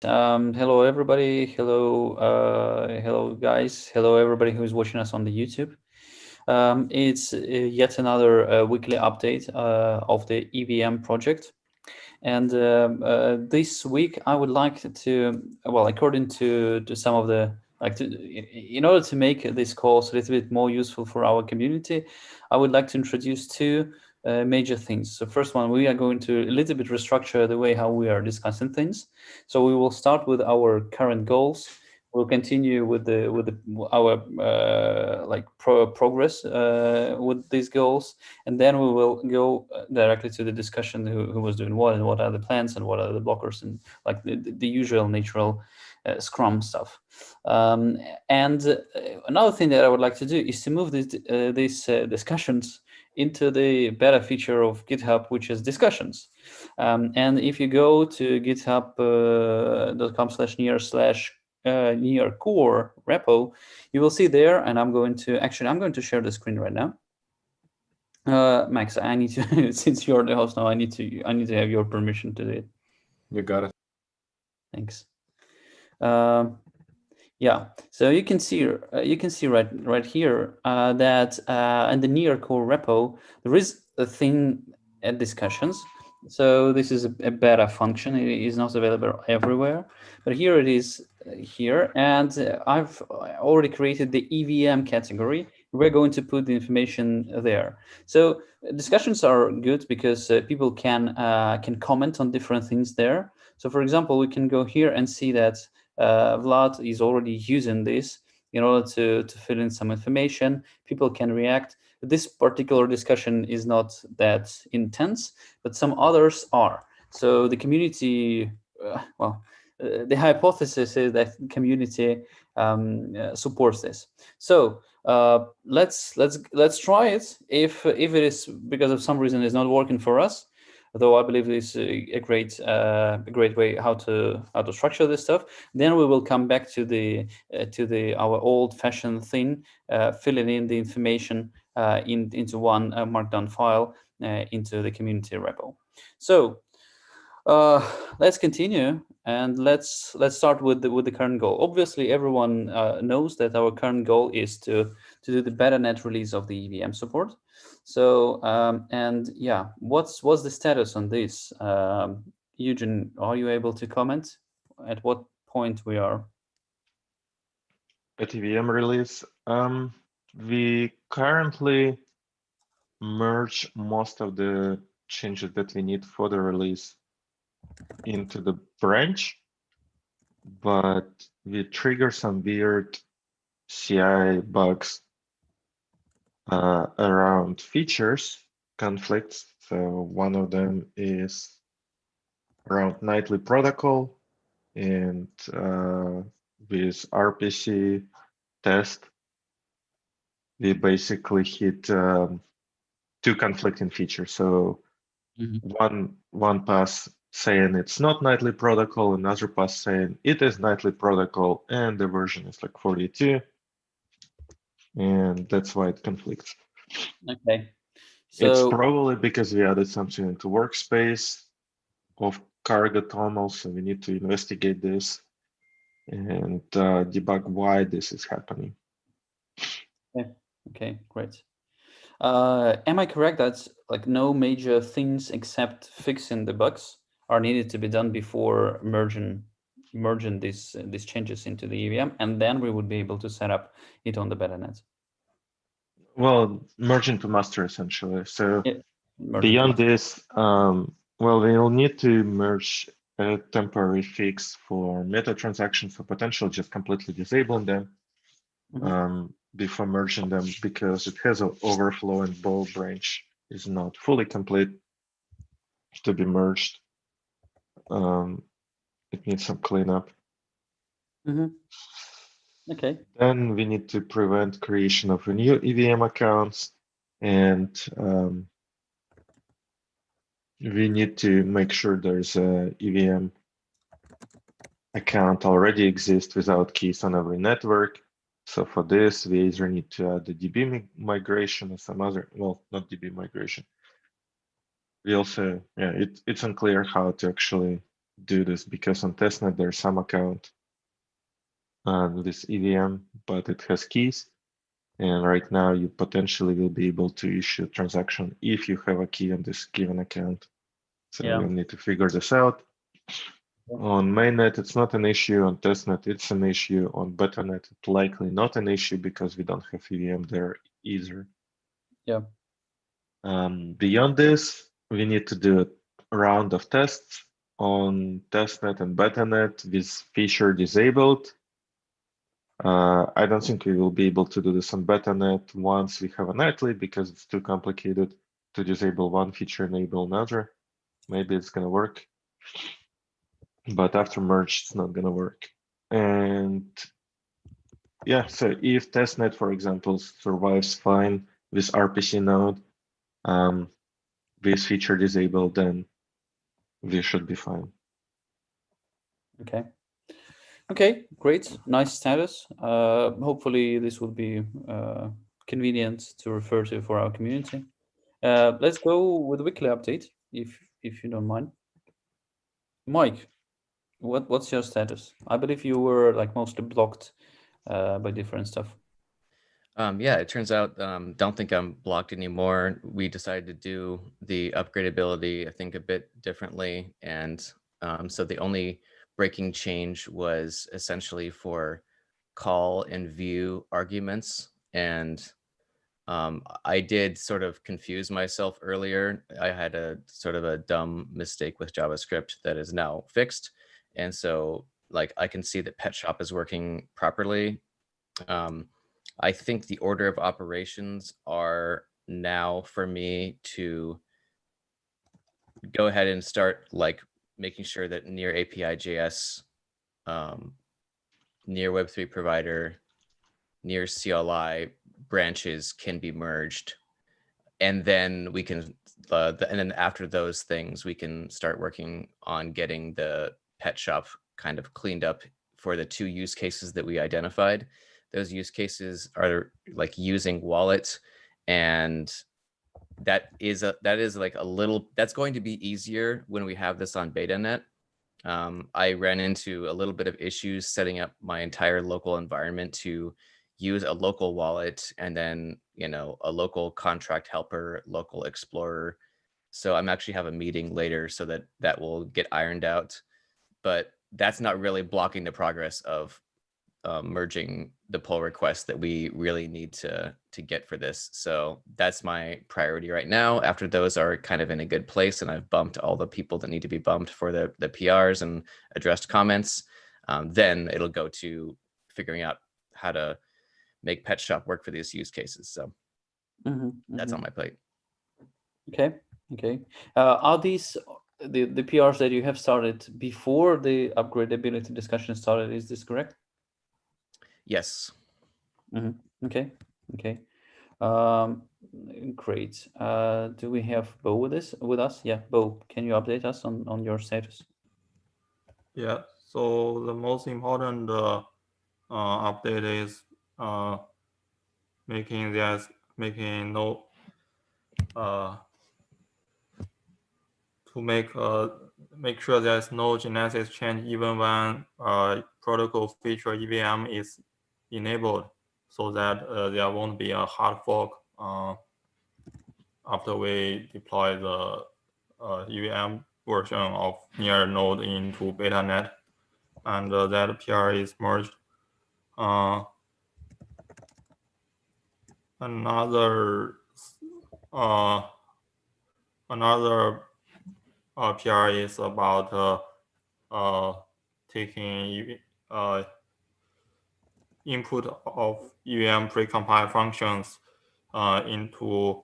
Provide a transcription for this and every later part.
Hello everybody. Hello guys. Hello everybody who is watching us on the YouTube. It's yet another weekly update of the EVM project. And this week, I would like to, well, according to some of the, in order to make this course a little bit more useful for our community, I would like to introduce two major things. So first one, we are going to a little bit restructure the way how we are discussing things. So we will start with our current goals. We'll continue with our progress with these goals, and then we will go directly to the discussion who was doing what and what are the plans and what are the blockers and like the usual natural Scrum stuff. And another thing that I would like to do is to move these discussions into the beta feature of GitHub, which is discussions. And if you go to github.com/near core repo, you will see there, and I'm going to share the screen right now. Max, I need to since you're the host now, I need to have your permission to do it. You got it. Thanks. Yeah, so you can see right here that in the near core repo there is a thing at discussions. So this is a beta function. It is not available everywhere, but here it is here, and I've already created the EVM category. We're going to put the information there. So discussions are good because people can comment on different things there. So for example, we can go here and see that Vlad is already using this in order to fill in some information. People can react. This particular discussion is not that intense, but some others are. So the community, the hypothesis is that community supports this. So let's try it. If it is because of some reason it's not working for us, though I believe this is a great way how to structure this stuff. Then we will come back to our old-fashioned thing, filling in the information into one markdown file into the community repo. So let's continue, and let's start with the current goal. Obviously, everyone knows that our current goal is to do the beta net release of the EVM support. So and yeah, what's the status on this? Eugene, are you able to comment at what point we are? At EVM release, we currently merge most of the changes that we need for the release into the branch, but we trigger some weird CI bugs around features conflicts. So one of them is around nightly protocol, and with RPC test, we basically hit two conflicting features. So one pass saying it's not nightly protocol, another pass saying it is nightly protocol, and the version is like 42, and that's why it conflicts. Okay, It's so probably because we added something into workspace of cargo tunnel, so we need to investigate this and debug why this is happening. okay, great. Am I correct that like no major things except fixing the bugs are needed to be done before merging these changes into the EVM, and then we would be able to set up it on the betanet? Well, merging to master essentially. So Yeah, merging to beyond master. this, well, we'll need to merge a temporary fix for meta transactions, so potentially just completely disabling them before merging them, because it has an overflow and bow branch is not fully complete to be merged. It needs some cleanup. Okay. Then we need to prevent creation of a new EVM accounts, and we need to make sure there's a EVM account already exists without keys on every network. So for this, we either need to add the DB migration or some other, well, not DB migration. We also, yeah, it's unclear how to actually do this because on testnet there's some account on this EVM, but it has keys. And right now you potentially will be able to issue a transaction if you have a key on this given account. So Yeah. we'll need to figure this out. On mainnet, it's not an issue. On testnet, it's an issue. On betanet, it's likely not an issue because we don't have EVM there either. Yeah. Beyond this, we need to do a round of tests on testnet and betanet with feature disabled. I don't think we will be able to do this on betanet once we have a nightly because it's too complicated to disable one feature, enable another. Maybe it's gonna work, but after merge, it's not gonna work. And yeah, so if testnet, for example, survives fine with RPC node, with feature disabled, then we should be fine. Okay. Okay, great. Nice status. Hopefully this will be convenient to refer to for our community. Let's go with the weekly update, if you don't mind. Mike, what's your status? I believe you were like mostly blocked by different stuff. Yeah, it turns out don't think I'm blocked anymore. We decided to do the upgradability, I think, a bit differently, and so the only breaking change was essentially for call and view arguments, and I did sort of confuse myself earlier. I had a sort of a dumb mistake with JavaScript that is now fixed, and so like I can see that Pet Shop is working properly. I think the order of operations are now for me to go ahead and start like making sure that near API JS, near Web3 provider, near CLI branches can be merged. And then we can, and then after those things, we can start working on getting the pet shop kind of cleaned up for the 2 use cases that we identified. Those use cases are like using wallets, and that is like a little, that's going to be easier when we have this on betanet. I ran into a little bit of issues setting up my entire local environment to use a local wallet and then, you know, a local contract helper, local explorer. So I'm actually have a meeting later so that that will get ironed out. But that's not really blocking the progress of merging the pull requests that we really need to get for this. So that's my priority right now. After those are kind of in a good place and I've bumped all the people that need to be bumped for the PRs and addressed comments, then it'll go to figuring out how to make Pet Shop work for these use cases. So that's on my plate. Okay. Okay. Are these the PRs that you have started before the upgradability discussion started? Is this correct? Yes. Okay. Okay. Um, Great. Do we have Bo with us? Yeah, Bo, can you update us on your status? Yeah. So the most important update is making no to make sure there's no genesis change even when protocol feature EVM is enabled, so that there won't be a hard fork after we deploy the EVM version of near node into betanet, and that PR is merged. Another PR is about taking input of EVM precompiled functions into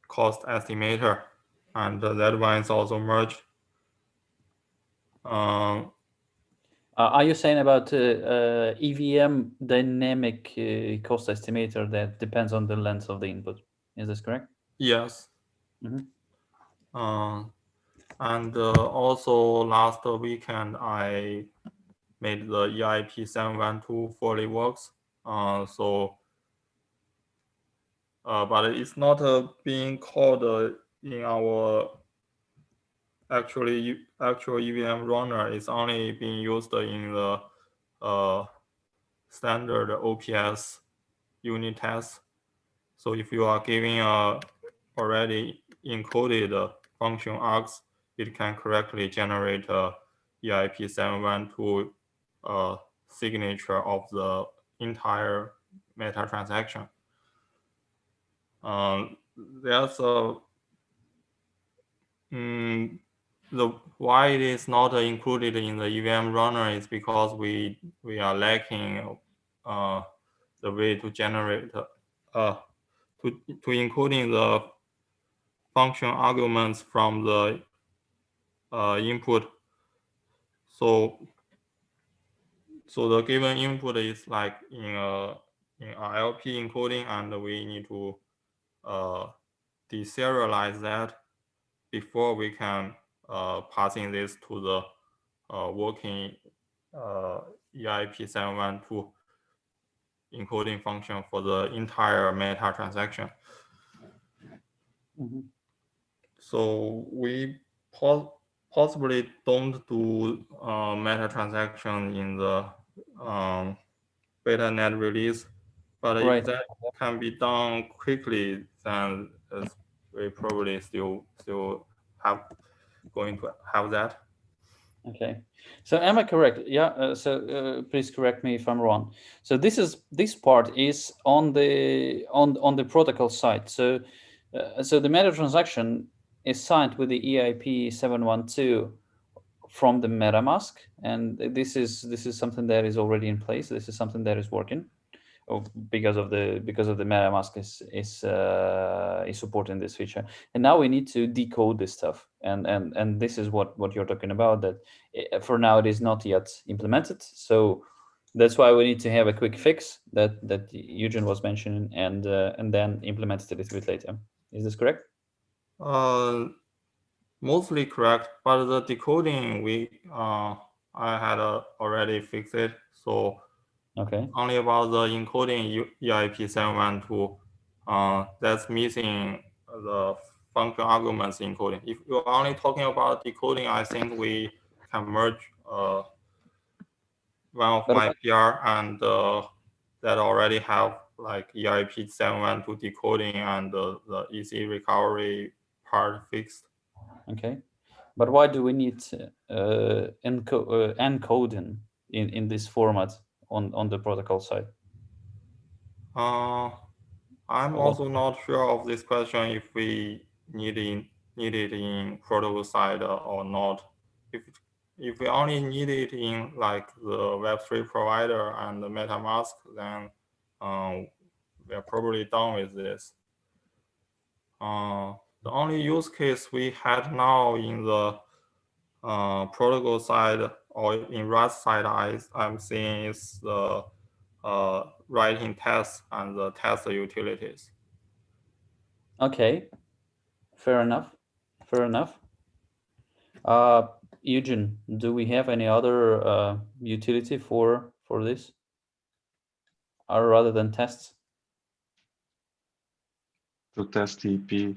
cost estimator, and that one is also merged. Are you saying about EVM dynamic cost estimator that depends on the length of the input? Is this correct? Yes. Mm-hmm. And also last weekend I made the EIP 712 fully works. But it's not being called in our actually actual EVM runner is only being used in the standard OPS unit test. So if you are giving a already encoded function args, it can correctly generate a EIP 712 signature of the entire meta transaction. There's a the why it is not included in the EVM runner is because we are lacking the way to generate to encoding the function arguments from the input. So the given input is like in a LP encoding, and we need to deserialize that before we can passing this to the working EIP 712 encoding function for the entire meta transaction. Mm-hmm. So we possibly don't do meta transaction in the beta net release, but Right. if that can be done quickly, then we probably still have going to have that. Okay. So am I correct? Yeah. Please correct me if I'm wrong. So this part is on the protocol side. So the meta transaction is signed with the EIP 712 from the MetaMask, and this is something that is already in place. This is something that is working. Because of the MetaMask is supporting this feature, and now we need to decode this stuff, and this is what you're talking about. That for now it is not yet implemented, so that's why we need to have a quick fix that Eugen was mentioning, and then implement it a little bit later. Is this correct? Mostly correct, but the decoding I had already fixed it. So okay, only about the encoding EIP 712, that's missing the function arguments encoding. If you're only talking about decoding, I think we can merge one of my PR and that already have like EIP 712 decoding and the EC recovery part fixed. okay, but why do we need encoding in this format on the protocol side? I'm also not sure of this question if we need it in protocol side or not. If we only need it in like the Web3 provider and the MetaMask, then we are probably done with this. The only use case we had now in the protocol side or in Rust side I'm seeing is the writing tests and the test utilities. Okay, fair enough. Eugen, do we have any other utility for this, or rather than tests? To test EP,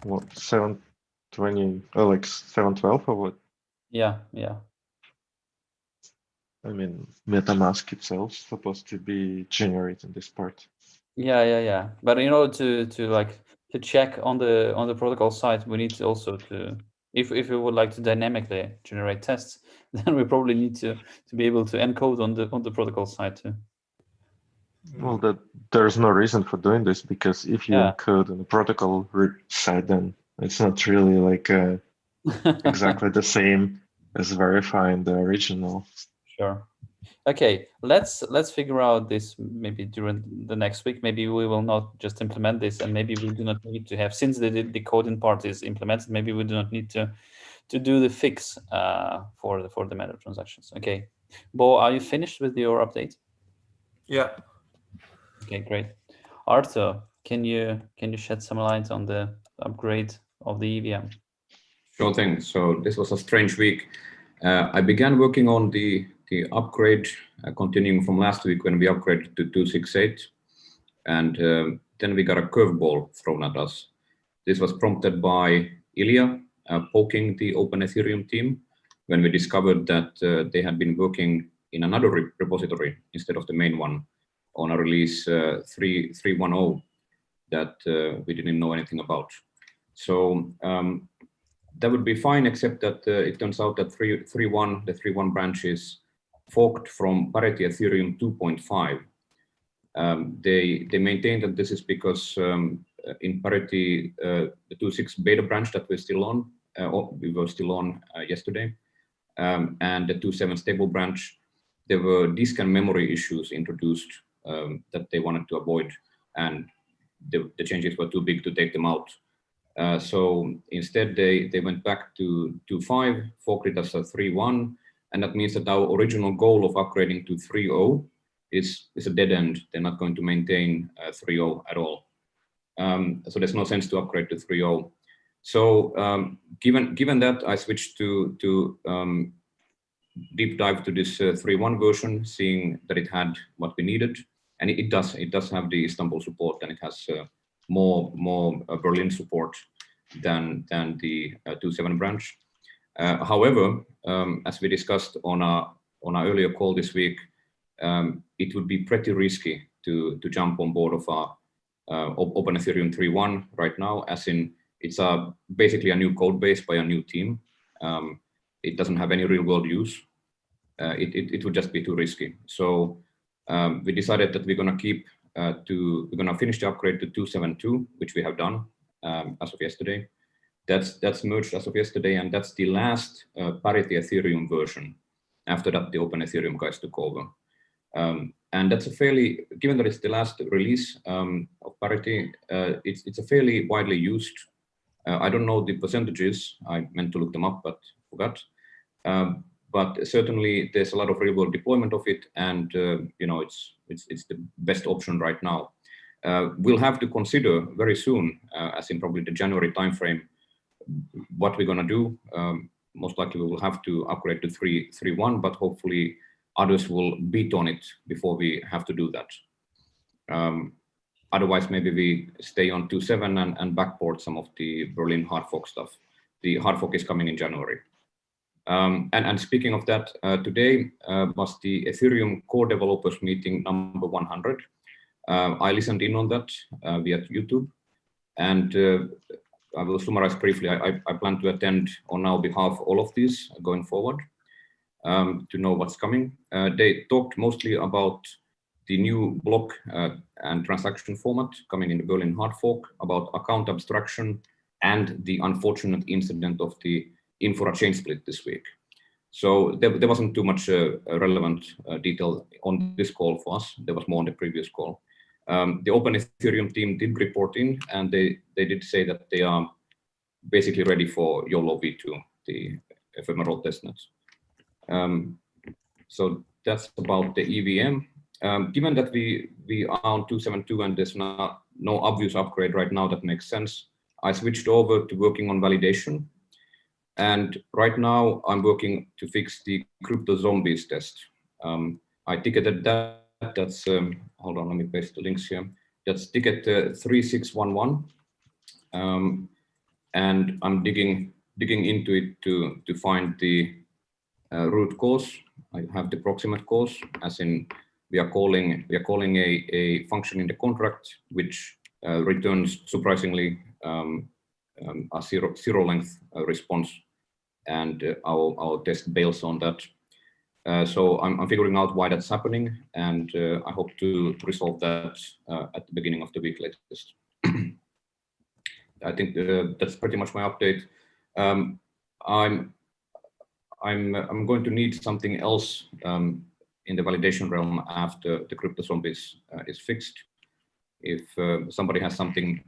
what, 720 or like 712 or what? Yeah. I mean, MetaMask itself is supposed to be generating this part. Yeah. But in order to check on the protocol side, we need to also if we would like to dynamically generate tests, then we probably need to be able to encode on the protocol side too. Well, there's no reason for doing this, because if you encode on the protocol side, then it's not really like exactly the same as verifying the original. Sure. Okay, let's figure out this maybe during the next week. Maybe we will not just implement this, and maybe we do not need to have, since the coding part is implemented, maybe we do not need to do the fix for the meta transactions. Okay, Bo, are you finished with your update? Yeah. Okay, great. Arthur, can you shed some light on the upgrade of the EVM? Sure thing. So this was a strange week. I began working on the upgrade, continuing from last week when we upgraded to 268, and then we got a curveball thrown at us. This was prompted by Ilya, poking the Open Ethereum team when we discovered that they had been working in another repository instead of the main one on a release 3.10 that we didn't know anything about. So that would be fine, except that it turns out that 3.1, the 3.1 branch is forked from Parity Ethereum 2.5. They maintain that this is because in Parity, the 2.6 beta branch that we're still on, we were still on yesterday, and the 2.7 stable branch, there were disk and memory issues introduced that they wanted to avoid, and the changes were too big to take them out. So instead, they went back to 2.5, forked it as a 3.1, and that means that our original goal of upgrading to 3.0 is a dead end. They're not going to maintain 3.0 at all. So there's no sense to upgrade to 3.0. So given that, I switched to deep dive to this 3.1 version, seeing that it had what we needed, and it does have the Istanbul support, and it has more Berlin support than the 2.7 branch. However, as we discussed on our earlier call this week, it would be pretty risky to jump on board of our Open Ethereum 3.1 right now, as in it's basically a new code base by a new team. It doesn't have any real world use. It would just be too risky. So we decided that we're going to finish the upgrade to 2.7.2, which we have done as of yesterday. That's merged as of yesterday, and that's the last Parity Ethereum version. After that, the Open Ethereum guys took over. And that's given that it's the last release of Parity, it's a fairly widely used. I don't know the percentages. I meant to look them up, but forgot. But certainly there's a lot of real world deployment of it, and it's the best option right now. We'll have to consider very soon, as in probably the January timeframe, what we're going to do. Most likely we will have to upgrade to 3.1, but hopefully others will beat on it before we have to do that. Otherwise, maybe we stay on 2.7 and backport some of the Berlin hard fork stuff. The hard fork is coming in January. And speaking of that, today was the Ethereum core developers meeting number 100. I listened in on that via YouTube, and I will summarize briefly. I plan to attend on our behalf all of these going forward to know what's coming. They talked mostly about the new block and transaction format coming in the Berlin hard fork, about account abstraction, and the unfortunate incident of the Infura chain split this week. So there wasn't too much relevant detail on this call for us. There was more on the previous call. The Open Ethereum team did report in, and they did say that they are basically ready for YOLO V2, the ephemeral testnet. So that's about the EVM. Given that we are on 2.7.2 and there's no obvious upgrade right now that makes sense, I switched over to working on validation. And right now I'm working to fix the crypto zombies test. I ticketed that. That's, hold on, let me paste the links here. That's ticket 3611. And I'm digging into it to find the root cause. I have the proximate cause, as in we are calling a function in the contract which returns surprisingly a zero length response, and our test bails on that. So I'm figuring out why that's happening, and I hope to resolve that at the beginning of the week latest. I think that's pretty much my update. I'm going to need something else in the validation realm after the crypto zombies is fixed. If somebody has something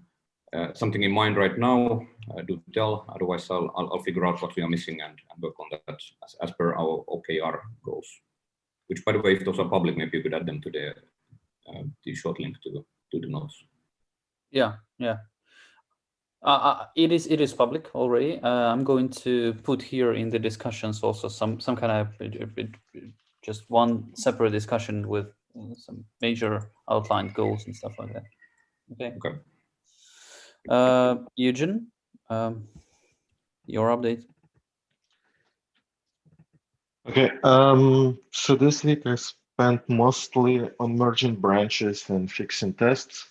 in mind right now, do tell. Otherwise, I'll figure out what we are missing and work on that as per our OKR goals. Which, by the way, if those are public, maybe you could add them to the short link to the notes. Yeah. It is public already. I'm going to put here in the discussions also some kind of just one separate discussion with some major outlined goals and stuff like that. Okay. Eugen. your update. Okay, so this week I spent mostly on merging branches and fixing tests.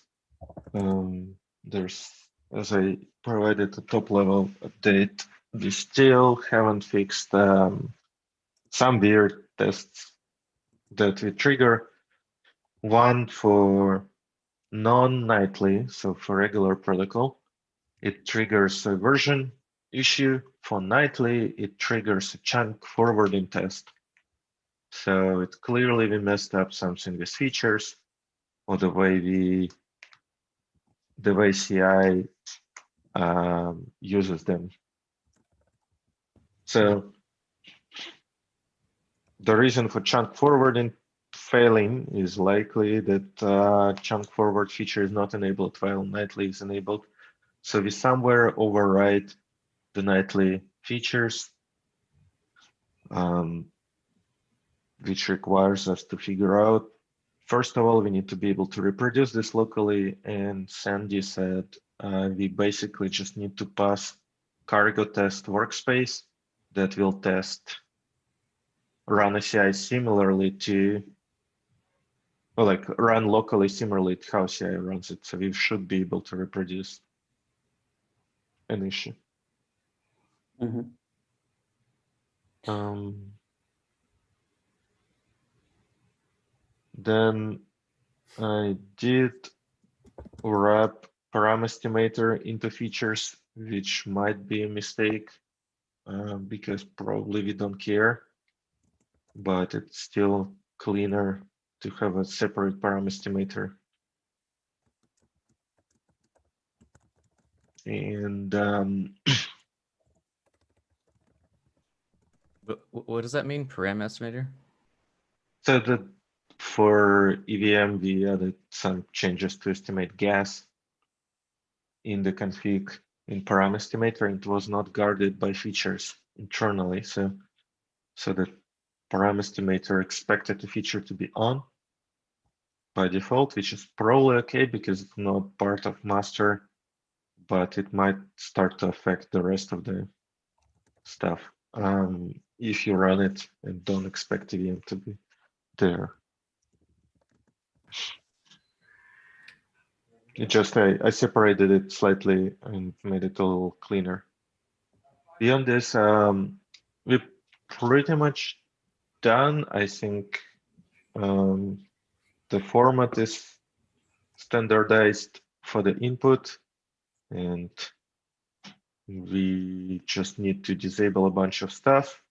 There's, as I provided a top level update, we still haven't fixed some weird tests that we trigger. One for non-nightly, so for regular protocol, it triggers a version issue. For nightly, it triggers a chunk forwarding test. So it clearly we messed up something with features or the way CI uses them. So the reason for chunk forwarding failing is likely that chunk forward feature is not enabled while nightly is enabled. So we somewhere override the nightly features, which requires us to figure out, first of all, we need to be able to reproduce this locally. And Sandy said we basically just need to pass cargo test workspace that will test run ACI similarly to, well, like run locally similarly to how CI runs it. So we should be able to reproduce an issue. Mm-hmm. Then I did wrap param estimator into features, which might be a mistake because probably we don't care, but it's still cleaner to have a separate param estimator. And What does that mean, param estimator? so that for EVM, we added some changes to estimate gas in the config in param estimator. It was not guarded by features internally. So the param estimator expected the feature to be on by default, which is probably okay because it's not part of master, but it might start to affect the rest of the stuff if you run it and don't expect EVM to be there. It just, I separated it slightly and made it a little cleaner. Beyond this, we're pretty much done. I think the format is standardized for the input, and we just need to disable a bunch of stuff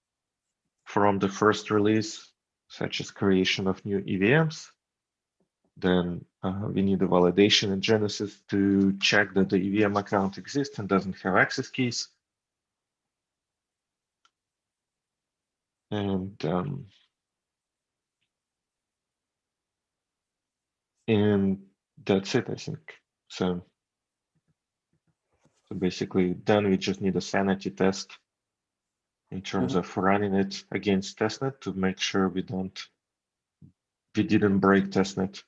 from the first release, such as creation of new EVMs. Then we need a validation in Genesis to check that the EVM account exists and doesn't have access keys. And that's it, I think. So basically, then we just need a sanity test in terms of running it against testnet to make sure we didn't break testnet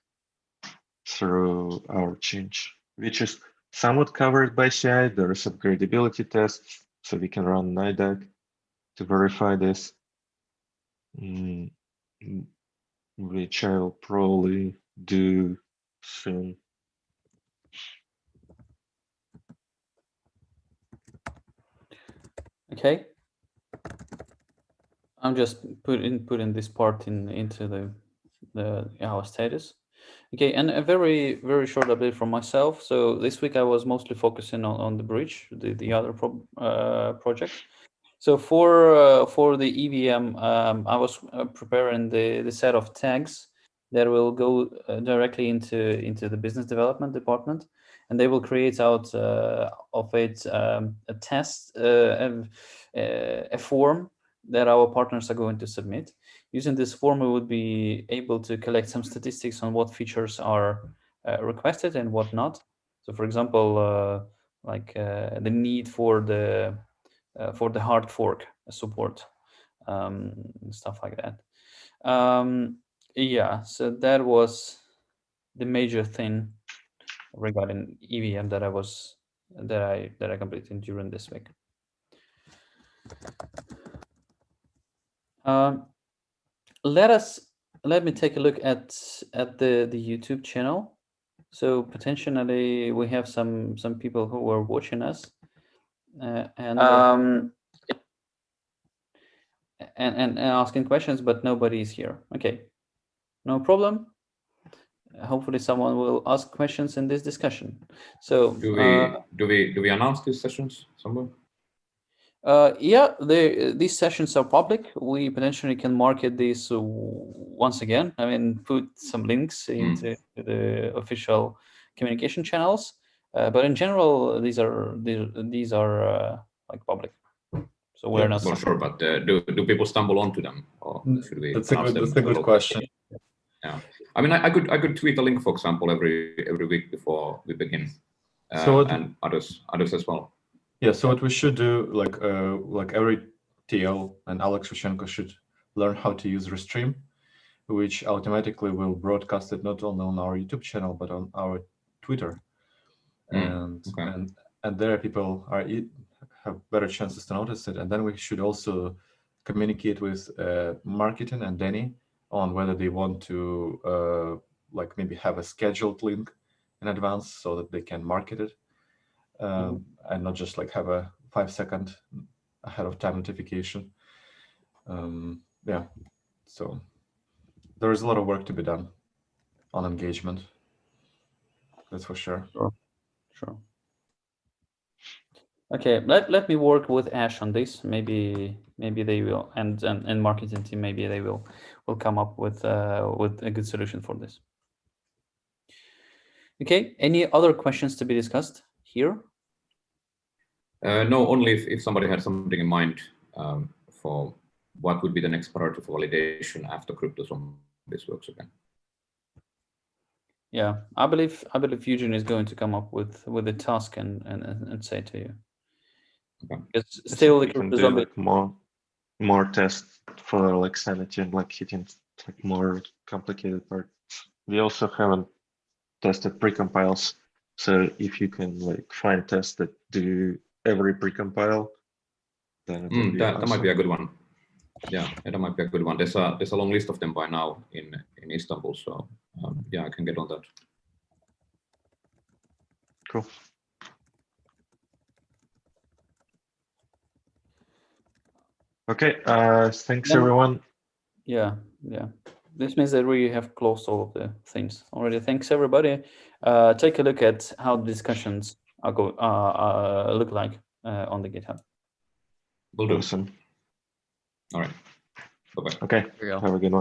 through our change, which is somewhat covered by CI. There is upgradability tests, so we can run NIDAC to verify this, which I'll probably do soon. Okay. I'm just putting this part into our status. Okay, and a very short update from myself. So this week I was mostly focusing on the bridge, the other project. So for the EVM, I was preparing the set of tags that will go directly into the business development department, and they will create out of it a test, a form that our partners are going to submit. Using this form, we would be able to collect some statistics on what features are requested and what not. So, for example, like the need for the hard fork support, stuff like that. Yeah, so that was the major thing regarding EVM that I completed during this week. Let me take a look at the YouTube channel. So potentially we have some people who are watching us, and asking questions, but nobody is here. Okay, no problem. Hopefully someone will ask questions in this discussion. So Do we announce these sessions somewhere? yeah, these sessions are public. We potentially can market these once again. I mean, put some links into the official communication channels. But in general, these are like public. So we're not. Well, sure, but do people stumble onto them, or should we? That's a good question. Yeah, I mean, I could tweet a link, for example, every week before we begin, and others as well. Yeah. So what we should do, like every TL and Alex Rushenko should learn how to use Restream, which automatically will broadcast it not only on our YouTube channel but on our Twitter, and there people have better chances to notice it. And then we should also communicate with marketing and Danny on whether they want to like maybe have a scheduled link in advance so that they can market it, and not just like have a 5-second ahead of time notification. Yeah, so there is a lot of work to be done on engagement. That's for sure. Sure. Okay, let me work with Ash on this. Maybe they will, and marketing team, maybe they will come up with a good solution for this. Okay, any other questions to be discussed here? No, only if somebody had something in mind for what would be the next priority for validation after crypto zombies works again. Yeah, I believe Eugene is going to come up with a task and say to you. Okay. It's still we can do like more tests for like sanity and like hitting like more complicated parts. We also haven't tested precompiles, so if you can like find tests that do every precompile, then it will be that awesome. might be a good one. Yeah, that might be a good one. There's a long list of them by now in Istanbul, so yeah, I can get on that. Cool. Okay, thanks everyone. Yeah. This means that we have closed all of the things already. Thanks everybody. Take a look at how the discussions are look like on the GitHub. Will do. Awesome. All right. Bye-bye. Okay, There you go. have a good one.